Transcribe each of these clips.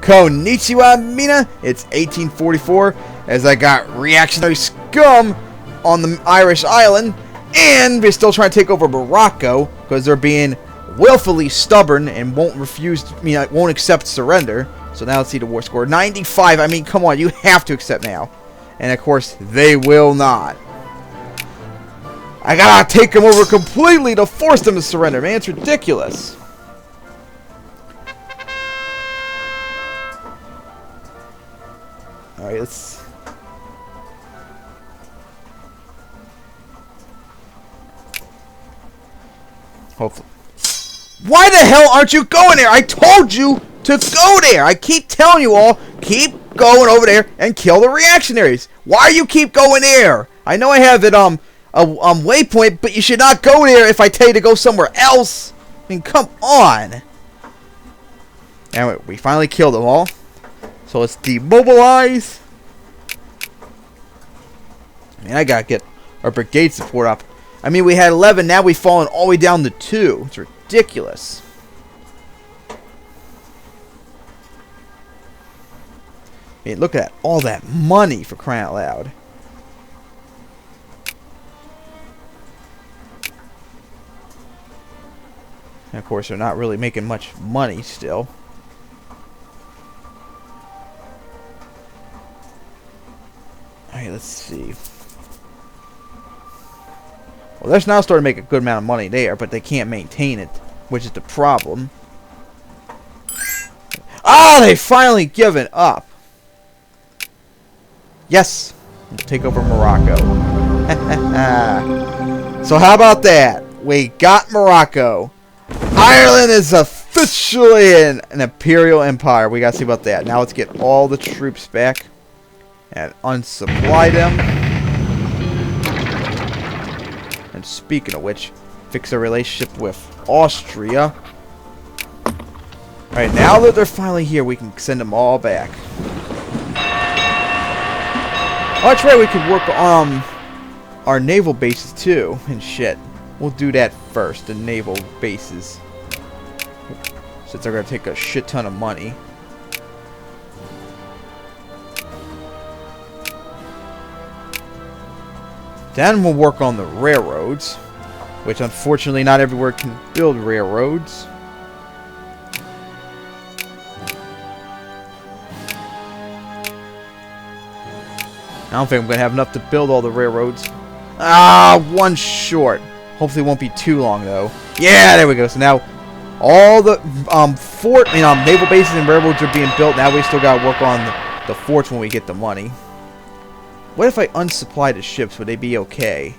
Konnichiwa, Mina. It's 1844 as I got reactionary scum on the Irish island, and we're still trying to take over Morocco because they're being willfully stubborn and won't accept surrender. So now let's see the war score. 95. I mean, come on, you have to accept now. And of course, they will not. I gotta take them over completely to force them to surrender, man. It's ridiculous. Alright, let's... Hopefully. Why the hell aren't you going there? I told you to go there. I keep telling you all, keep going over there and kill the reactionaries. Why do you keep going there? I know I have it, a waypoint, but you should not go there if I tell you to go somewhere else. I mean, come on. Anyway, we finally killed them all. So let's demobilize. I mean, I gotta get our brigade support up. I mean, we had 11, now we've fallen all the way down to 2. It's ridiculous. I mean, look at all that money, for crying out loud. And of course, they're not really making much money still. Alright, let's see. Well, they're now starting to make a good amount of money there, but they can't maintain it, which is the problem. Ah, they finally given up. Yes, we'll take over Morocco. So how about that? We got Morocco. Ireland is officially an imperial empire. We gotta see about that. Now let's get all the troops back and unsupply them. And speaking of which, fix our relationship with Austria. Alright, now that they're finally here, we can send them all back. Oh, that's right, we could work on our naval bases too, and shit. We'll do that first, the naval bases. Since they're going to take a shit ton of money. Then we'll work on the railroads, which unfortunately not everywhere can build railroads. I don't think I'm going to have enough to build all the railroads. Ah, one short. Hopefully it won't be too long though. Yeah, there we go. So now all the naval bases and railroads are being built. Now we still got to work on the forts when we get the money. What if I unsupply the ships? Would they be okay?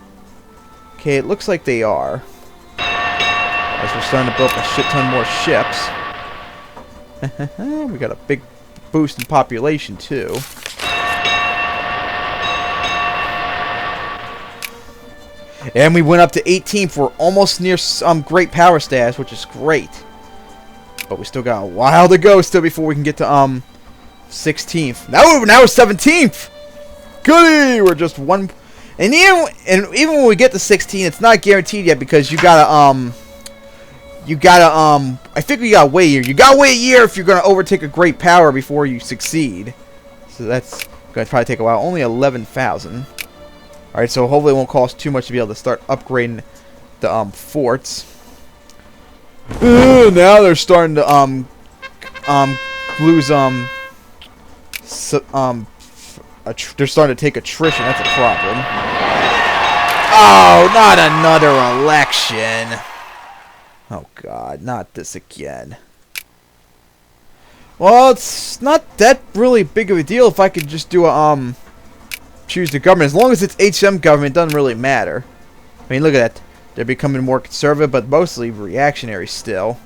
Okay, it looks like they are. As we're starting to build a shit ton more ships. We got a big boost in population too. And we went up to 18th. We're almost near great power status, which is great. But we still got a while to go still before we can get to 16th. Now we're 17th. Goody! We're just one. And even when we get to 16, it's not guaranteed yet because you gotta I think we gotta wait a year. You gotta wait a year if you're gonna overtake a great power before you succeed. So that's gonna probably take a while. Only 11,000. Alright, so hopefully it won't cost too much to be able to start upgrading the forts. Now they're starting to lose they're starting to take attrition. That's a problem. Oh, not another election. Oh god, not this again. Well, it's not that really big of a deal if I could just do a choose the government. As long as it's HM government, it doesn't really matter. I mean, look at that. They're becoming more conservative, but mostly reactionary still.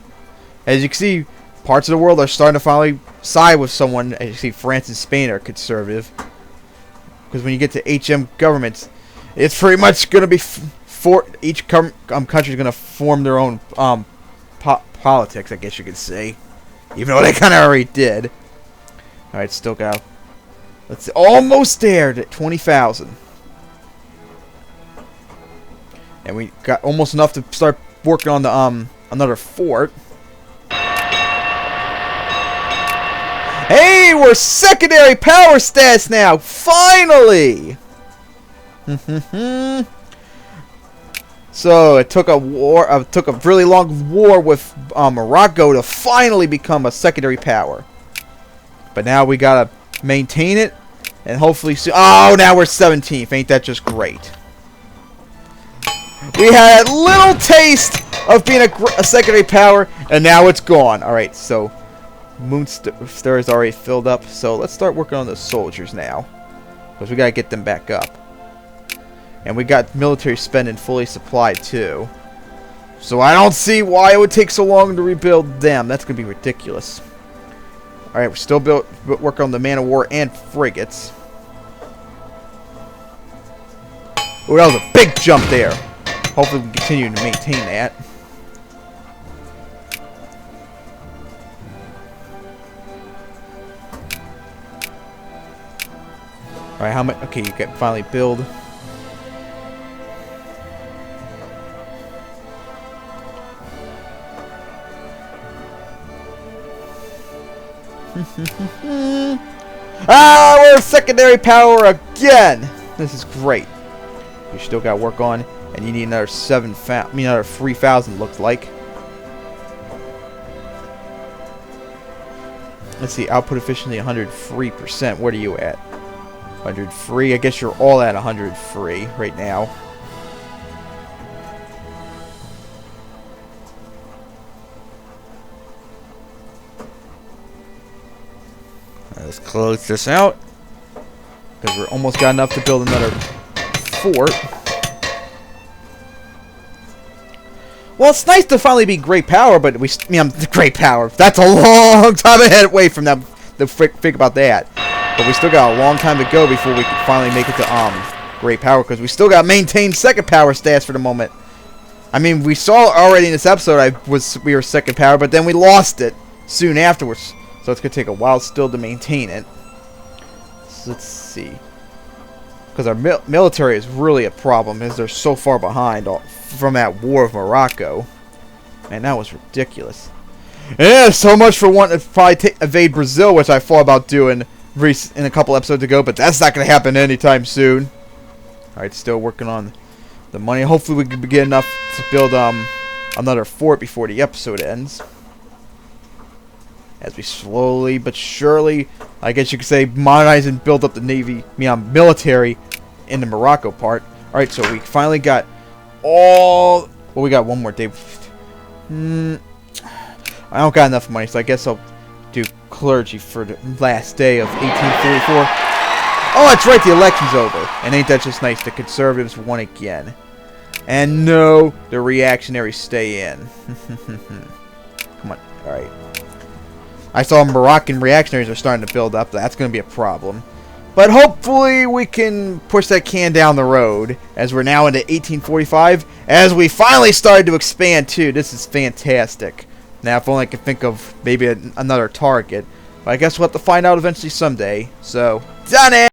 As you can see, parts of the world are starting to finally side with someone. As you see, France and Spain are conservative. Because when you get to HM governments, it's pretty much going to be each country is going to form their own politics, I guess you could say. Even though they kind of already did. Alright, still got... Let's see, almost there at 20,000. And we got almost enough to start working on the another fort. Hey, Yay! We're secondary power stats now! Finally! So it took a really long war with Morocco to finally become a secondary power. But now we gotta maintain it, and hopefully soon. Oh, now we're 17th. Ain't that just great? We had a little taste of being a secondary power, and now it's gone. All right, so Moonstar is already filled up. So let's start working on the soldiers now, because we gotta get them back up. And we got military spending fully supplied too. So I don't see why it would take so long to rebuild them. That's going to be ridiculous. Alright, we're still working on the man of war and frigates. Oh, that was a big jump there. Hopefully we can continue to maintain that. Alright, how much? Okay, you can finally build. We're a secondary power again. This is great. You still got work on, and you need another 3,000. Looks like. Let's see, output efficiency 103%. What are you at? 103. I guess you're all at 103 right now. Let's close this out, because we're almost got enough to build another fort. Well, it's nice to finally be great power, but great power. That's a long time away from that. Think about that. But we still got a long time to go before we can finally make it to great power, because we still got to maintain second power stats for the moment. I mean, we saw already in this episode we were second power, but then we lost it soon afterwards. So it's going to take a while still to maintain it. So let's see. Because our military is really a problem, as they're so far behind from that war of Morocco. Man, that was ridiculous. Yeah, so much for wanting to probably invade Brazil, which I thought about doing in a couple episodes ago, but that's not going to happen anytime soon. Alright, still working on the money. Hopefully we can get enough to build another fort before the episode ends. As we slowly but surely, I guess you could say, modernize and build up the military in the Morocco part. Alright, so we finally got all... Well, we got one more day. I don't got enough money, so I guess I'll do clergy for the last day of 1844. Oh, that's right, the election's over. And ain't that just nice? The conservatives won again. And no, the reactionaries stay in. Come on, alright. I saw Moroccan reactionaries are starting to build up. That's going to be a problem. But hopefully we can push that can down the road, as we're now into 1845, as we finally started to expand too. This is fantastic. Now if only I could think of maybe another target. But I guess we'll have to find out eventually someday. So, done it!